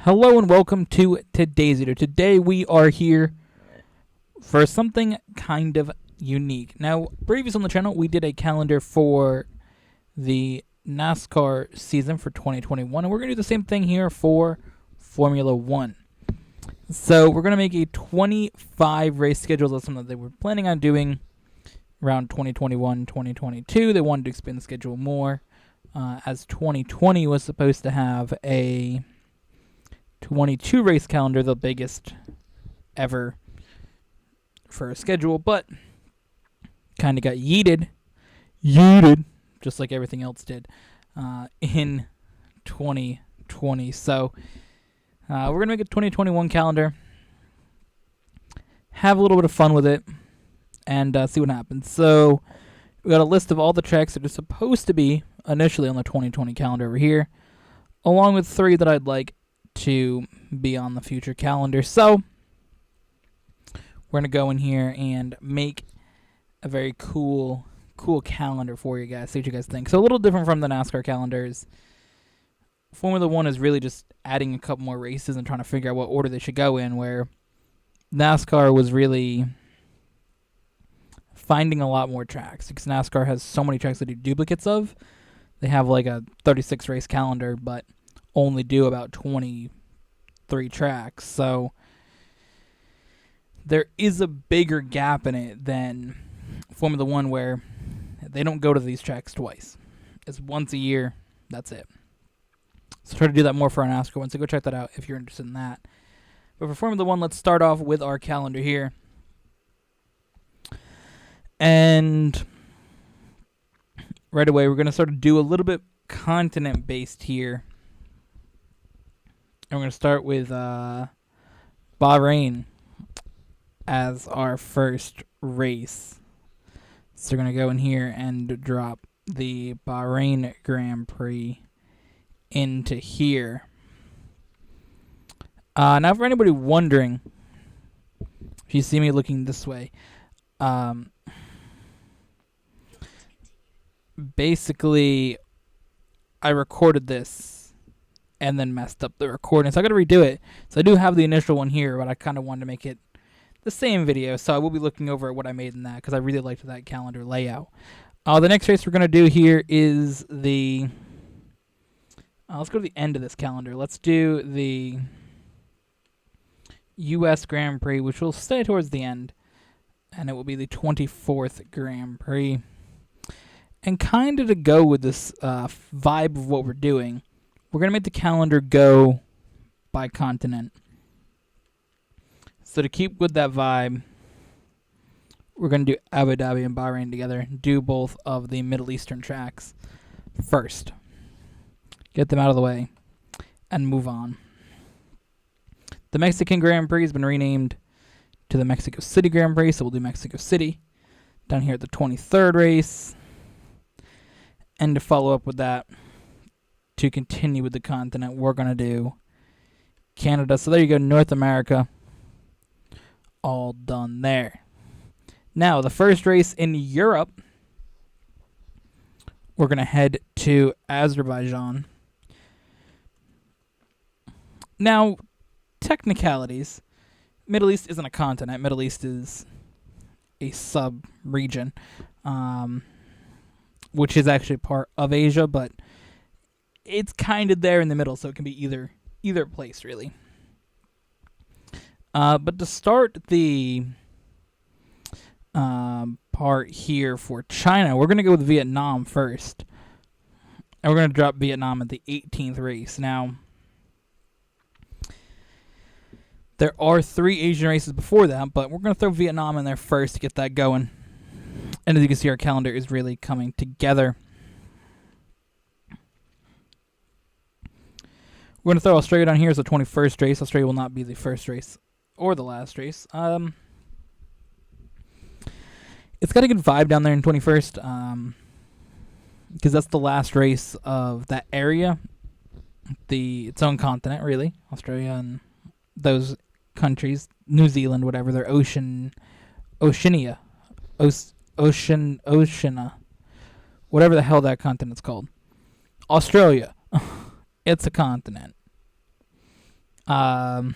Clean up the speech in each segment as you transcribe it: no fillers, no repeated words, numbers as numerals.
Hello and welcome to today's video. Today we are here for something kind of unique. Now, previous on the channel, we did a calendar for the NASCAR season for 2021, and we're going to do the same thing here for Formula One. So we're going to make a 25 race schedule. That's something that they were planning on doing around 2021, 2022. They wanted to expand the schedule more, as 2020 was supposed to have a 22 race calendar, the biggest ever for a schedule, but kind of got yeeted, just like everything else did in 2020. So we're going to make a 2021 calendar, have a little bit of fun with it, and see what happens. So we got a list of all the tracks that are supposed to be initially on the 2020 calendar over here, along with 3 that I'd like to be on the future calendar. So we're going to go in here and make a very cool calendar for you guys. See what you guys think. So a little different from the NASCAR calendars. Formula One is really just adding a couple more races and trying to figure out what order they should go in, where NASCAR was really finding a lot more tracks, because NASCAR has so many tracks to do duplicates of. They have like a 36 race calendar, but only do about 23 tracks. So there is a bigger gap in it than Formula One, where they don't go to these tracks twice. It's once a year. That's it. So try to do that more for our NASCAR one. So go check that out if you're interested in that. But for Formula One, let's start off with our calendar here. And right away, we're going to sort of do a little bit continent-based here. And we're going to start with Bahrain as our first race. So we're going to go in here and drop the Bahrain Grand Prix into here. Now, for anybody wondering, if you see me looking this way, basically, I recorded this and then messed up the recording, so I got to redo it. So I do have the initial one here, but I kind of wanted to make it the same video, so I will be looking over at what I made in that, because I really liked that calendar layout. The next race we're going to do here is the... let's go to the end of this calendar. Let's do the U.S. Grand Prix, which will stay towards the end, and it will be the 24th Grand Prix. And kind of to go with this vibe of what we're doing, we're going to make the calendar go by continent. So to keep with that vibe, we're going to do Abu Dhabi and Bahrain together. Do both of the Middle Eastern tracks first. Get them out of the way and move on. The Mexican Grand Prix has been renamed to the Mexico City Grand Prix, so we'll do Mexico City. Down here at the 23rd race. And to follow up with that, to continue with the continent, we're going to do Canada. So there you go, North America. All done there. Now, the first race in Europe, we're going to head to Azerbaijan. Now, technicalities, Middle East isn't a continent. Middle East is a sub-region, which is actually part of Asia, but it's kind of there in the middle, so it can be either place, really. But to start the part here for China, we're going to go with Vietnam first. And we're going to drop Vietnam at the 18th race. Now, there are 3 Asian races before that, but we're going to throw Vietnam in there first to get that going. And as you can see, our calendar is really coming together. We're going to throw Australia down here as the 21st race. Australia will not be the first race or the last race. It's got a good vibe down there in 21st, because that's the last race of that area, its own continent, really. Australia and those countries, New Zealand, whatever, they're Oceania, whatever the hell that continent's called. Australia. It's a continent. So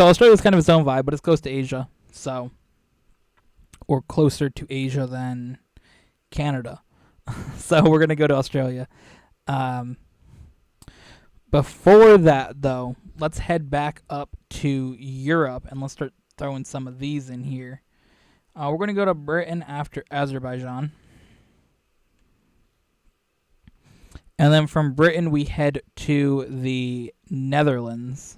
Australia's kind of its own vibe, but it's close to Asia, so, or closer to Asia than Canada. So we're gonna go to Australia. Before that, though, let's head back up to Europe and let's start throwing some of these in here. We're going to go to Britain after Azerbaijan. And then from Britain, we head to the Netherlands.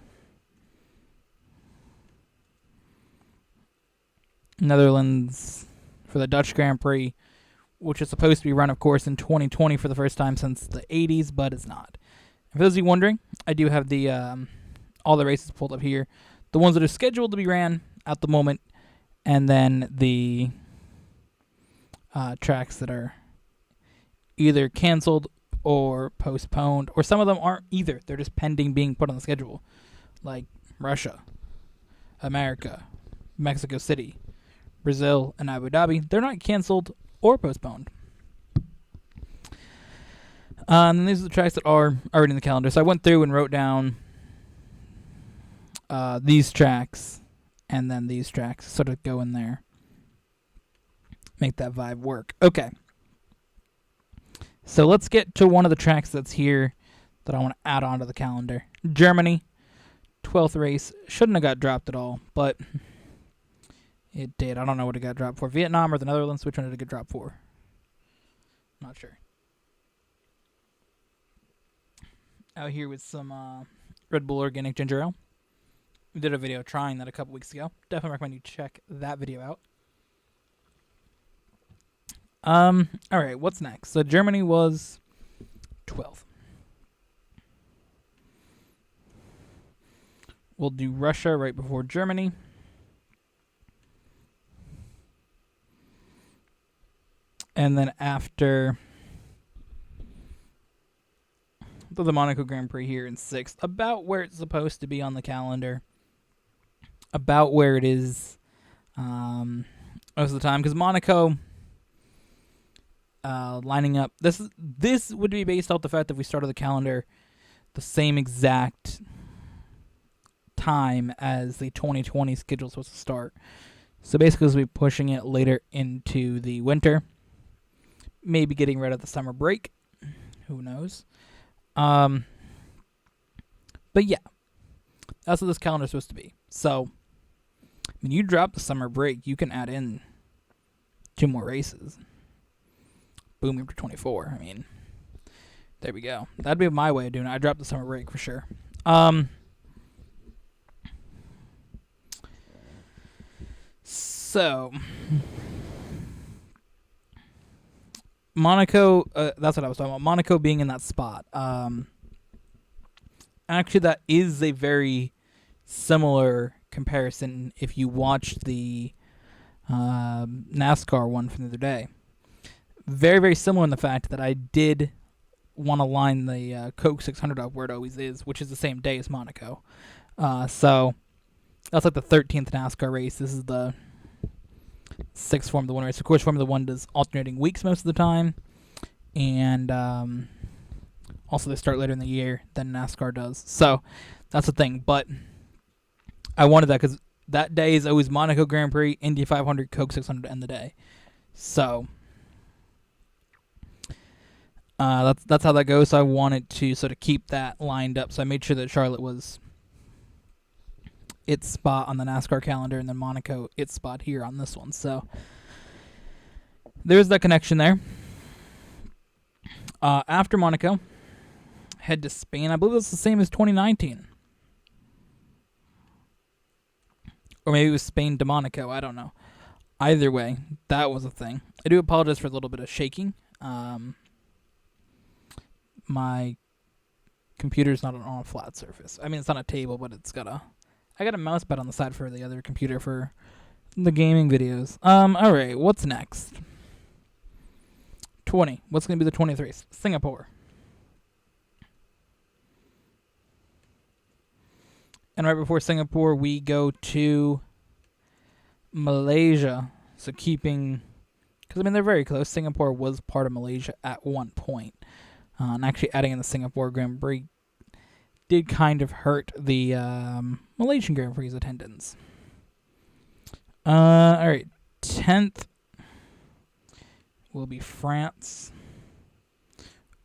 Netherlands for the Dutch Grand Prix, which is supposed to be run, of course, in 2020 for the first time since the 80s, but it's not. And for those of you wondering, I do have the all the races pulled up here. The ones that are scheduled to be ran at the moment, and then the tracks that are either canceled or postponed, or some of them aren't either. They're just pending being put on the schedule, like Russia, America, Mexico City, Brazil, and Abu Dhabi. They're not canceled or postponed. And these are the tracks that are already in the calendar. So I went through and wrote down these tracks and then these tracks, sort of go in there. Make that vibe work. Okay. So let's get to one of the tracks that's here that I want to add onto the calendar. Germany, 12th race. Shouldn't have got dropped at all, but it did. I don't know what it got dropped for. Vietnam or the Netherlands? Which one did it get dropped for? Not sure. Out here with some Red Bull Organic Ginger Ale. We did a video trying that a couple weeks ago. Definitely recommend you check that video out. Alright, what's next? So Germany was 12th. We'll do Russia right before Germany. And then after the Monaco Grand Prix here in 6th, about where it's supposed to be on the calendar, about where it is most of the time, because Monaco lining up, this would be based off the fact that we started the calendar the same exact time as the 2020 schedule is supposed to start. So basically, we'll be pushing it later into the winter, maybe getting rid of the summer break. Who knows? But yeah, that's what this calendar is supposed to be. So when you drop the summer break, you can add in 2 more races. Boom, after 24. I mean, there we go. That'd be my way of doing it. I dropped the summer break for sure. So Monaco, that's what I was talking about. Monaco being in that spot. Actually, that is a very similar comparison if you watched the NASCAR one from the other day. Very, very similar in the fact that I did want to line the Coke 600 up where it always is, which is the same day as Monaco. So that's like the 13th NASCAR race. This is the 6th Formula 1 race. Of course, Formula 1 does alternating weeks most of the time. And also they start later in the year than NASCAR does. So that's the thing. But I wanted that because that day is always Monaco Grand Prix, Indy 500, Coke 600 to end the day. So that's how that goes. So I wanted to sort of keep that lined up. So I made sure that Charlotte was its spot on the NASCAR calendar, and then Monaco its spot here on this one. So there's that connection there. After Monaco, head to Spain. I believe it's the same as 2019. Or maybe it was Spain to Monaco. I don't know. Either way, that was a thing. I do apologize for a little bit of shaking. My computer's not on a flat surface. I mean, it's on a table, but it's got I got a mouse pad on the side for the other computer for the gaming videos. Alright, what's next? 20. What's going to be the 20th race? Singapore. And right before Singapore, we go to Malaysia. So keeping, because I mean, they're very close. Singapore was part of Malaysia at one point. And actually adding in the Singapore Grand Prix did kind of hurt the Malaysian Grand Prix attendance. All right, 10th will be France.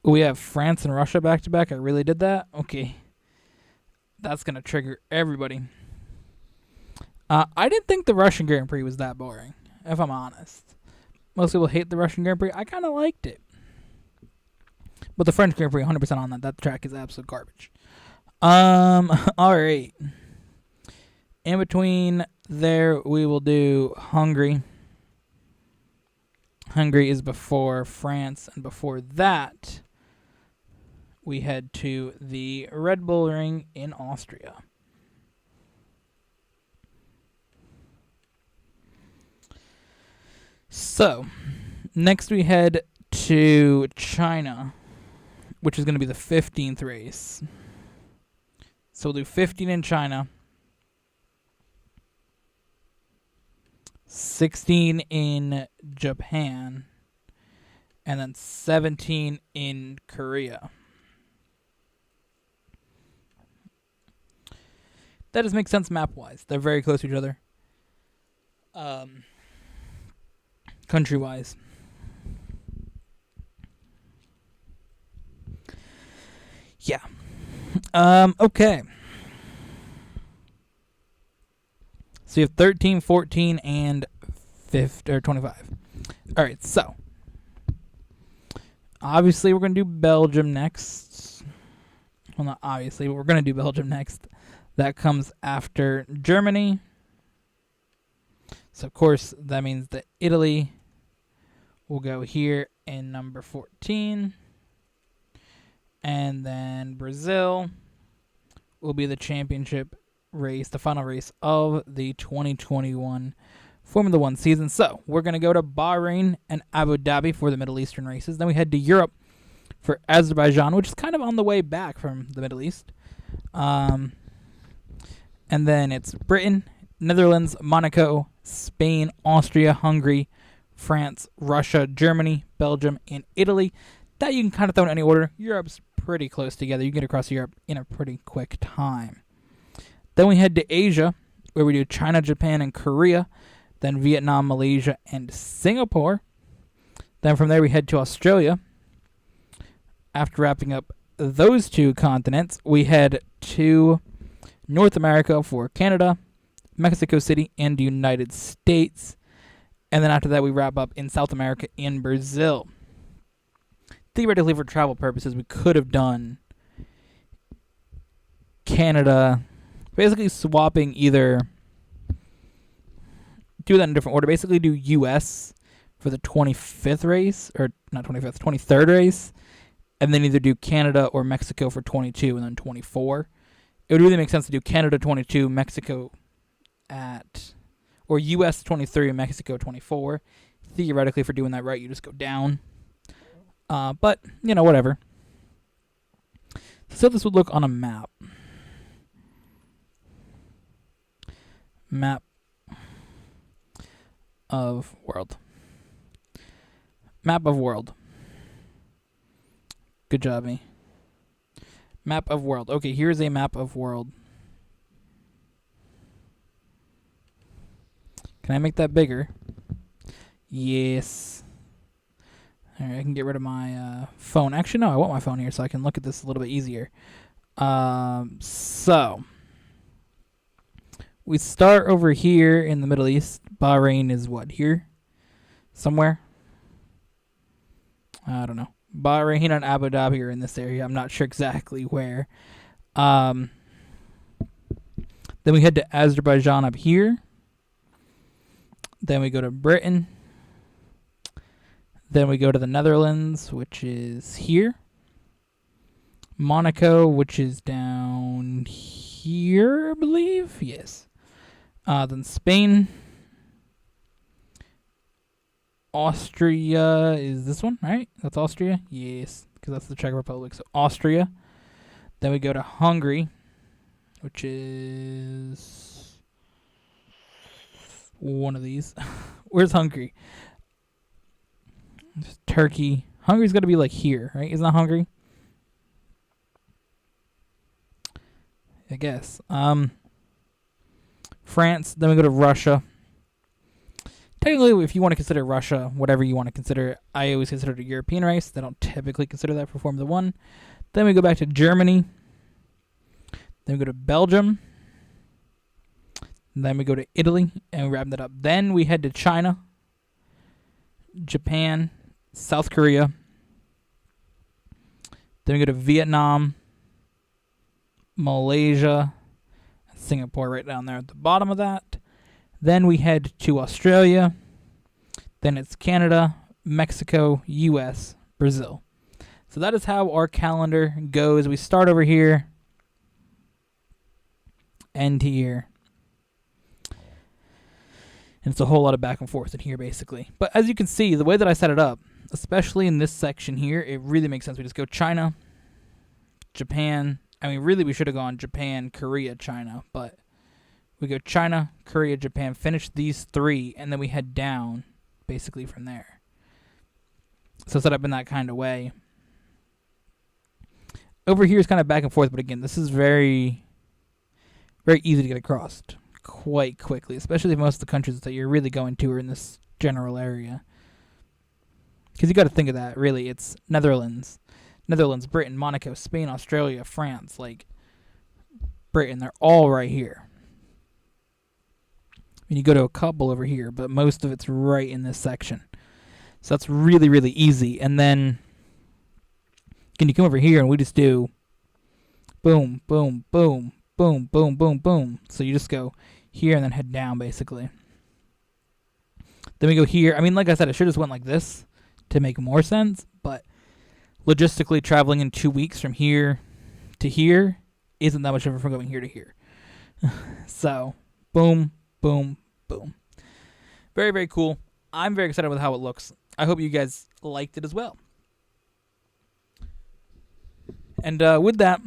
We have France and Russia back to back. I really did that? Okay. That's going to trigger everybody. I didn't think the Russian Grand Prix was that boring, if I'm honest. Most people hate the Russian Grand Prix. I kind of liked it. But the French Grand Prix, 100% on that. That track is absolute garbage. All right. In between there, we will do Hungary. Hungary is before France, and before that, we head to the Red Bull Ring in Austria. So, next we head to China, which is going to be the 15th race. So we'll do 15 in China, 16 in Japan, and then 17 in Korea. That just makes sense map-wise. They're very close to each other. Country-wise. Yeah. Okay. So you have 13, 14, and 25. All right, so obviously we're going to do Belgium next. Well, not obviously, but we're going to do Belgium next. That comes after Germany. So, of course, that means that Italy will go here in number 14. And then Brazil will be the championship race, the final race of the 2021 Formula One season. So, we're going to go to Bahrain and Abu Dhabi for the Middle Eastern races. Then we head to Europe for Azerbaijan, which is kind of on the way back from the Middle East. And then it's Britain, Netherlands, Monaco, Spain, Austria, Hungary, France, Russia, Germany, Belgium, and Italy. That you can kind of throw in any order. Europe's pretty close together. You can get across Europe in a pretty quick time. Then we head to Asia, where we do China, Japan, and Korea. Then Vietnam, Malaysia, and Singapore. Then from there we head to Australia. After wrapping up those two continents, we head to North America for Canada, Mexico City, and the United States. And then after that, we wrap up in South America in Brazil. Theoretically, for travel purposes, we could have done Canada, basically swapping either, do that in a different order, basically do U.S. for the 25th race, or not 25th, 23rd race, and then either do Canada or Mexico for 22 and then 24. It would really make sense to do Canada 22, Mexico or US 23 and Mexico 24. Theoretically, if you're doing that right, you just go down. But, whatever. So this would look on a map. Map of world. Map of world. Good job, me. Map of world. Okay, here's a map of world. Can I make that bigger? Yes. Alright, I can get rid of my phone. Actually, no, I want my phone here so I can look at this a little bit easier. So, we start over here in the Middle East. Bahrain is what, here? Somewhere? I don't know. Bahrain and Abu Dhabi are in this area. I'm not sure exactly where. Then we head to Azerbaijan up here. Then we go to Britain. Then we go to the Netherlands, which is here. Monaco, which is down here, I believe. Yes. Then Spain. Austria is this one, right? That's Austria? Yes, because that's the Czech Republic. So Austria. Then we go to Hungary, which is one of these. Where's Hungary? Just Turkey. Hungary's got to be like here, right? Isn't that Hungary? I guess. France, then we go to Russia. Technically, if you want to consider Russia, whatever you want to consider, I always consider it a European race. They don't typically consider that for Formula 1. Then we go back to Germany. Then we go to Belgium. Then we go to Italy, and we wrap that up. Then we head to China, Japan, South Korea. Then we go to Vietnam, Malaysia, Singapore right down there at the bottom of that. Then we head to Australia. Then it's Canada, Mexico, US, Brazil. So that is how our calendar goes. We start over here, end here. And it's a whole lot of back and forth in here, basically. But as you can see, the way that I set it up, especially in this section here, it really makes sense. We just go China, Japan. I mean, really, we should have gone Japan, Korea, China. But we go China, Korea, Japan, finish these three, and then we head down, basically, from there. So set up in that kind of way. Over here is kind of back and forth, but again, this is very, very easy to get across quite quickly, especially if most of the countries that you're really going to are in this general area. Because you got to think of that, really. It's Netherlands, Britain, Monaco, Spain, Australia, France, like Britain. They're all right here. And you go to a couple over here, but most of it's right in this section. So that's really, really easy. And then can you come over here and we just do boom, boom, boom, boom, boom, boom, boom. So you just go here and then head down, basically. Then we go here. I mean, like I said, I should have just went like this to make more sense, but logistically traveling in 2 weeks from here to here isn't that much different from going here to here. So, boom, boom, boom. Very, very cool. I'm very excited with how it looks. I hope you guys liked it as well. And with that,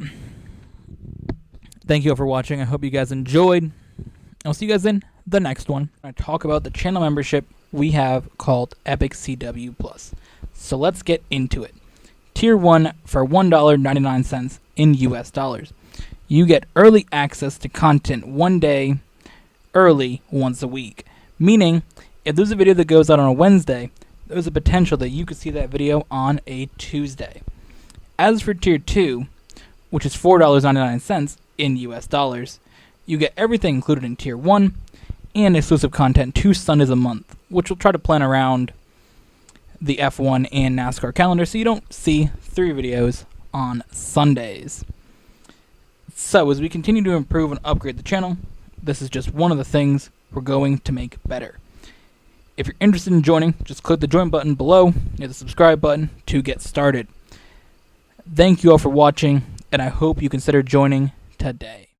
thank you all for watching. I hope you guys enjoyed. I'll see you guys in the next one. I talk about the channel membership we have called Epic CW Plus. So let's get into it. Tier 1 for $1.99 in US dollars. You get early access to content 1 day early once a week. Meaning, if there's a video that goes out on a Wednesday, there's a potential that you could see that video on a Tuesday. As for Tier 2, which is $4.99 in US dollars, you get everything included in Tier 1 and exclusive content 2 Sundays a month, which will try to plan around the F1 and NASCAR calendar so you don't see 3 videos on Sundays. So as we continue to improve and upgrade the channel, this is just one of the things we're going to make better. If you're interested in joining, just click the join button below near the subscribe button to get started. Thank you all for watching, and I hope you consider joining today.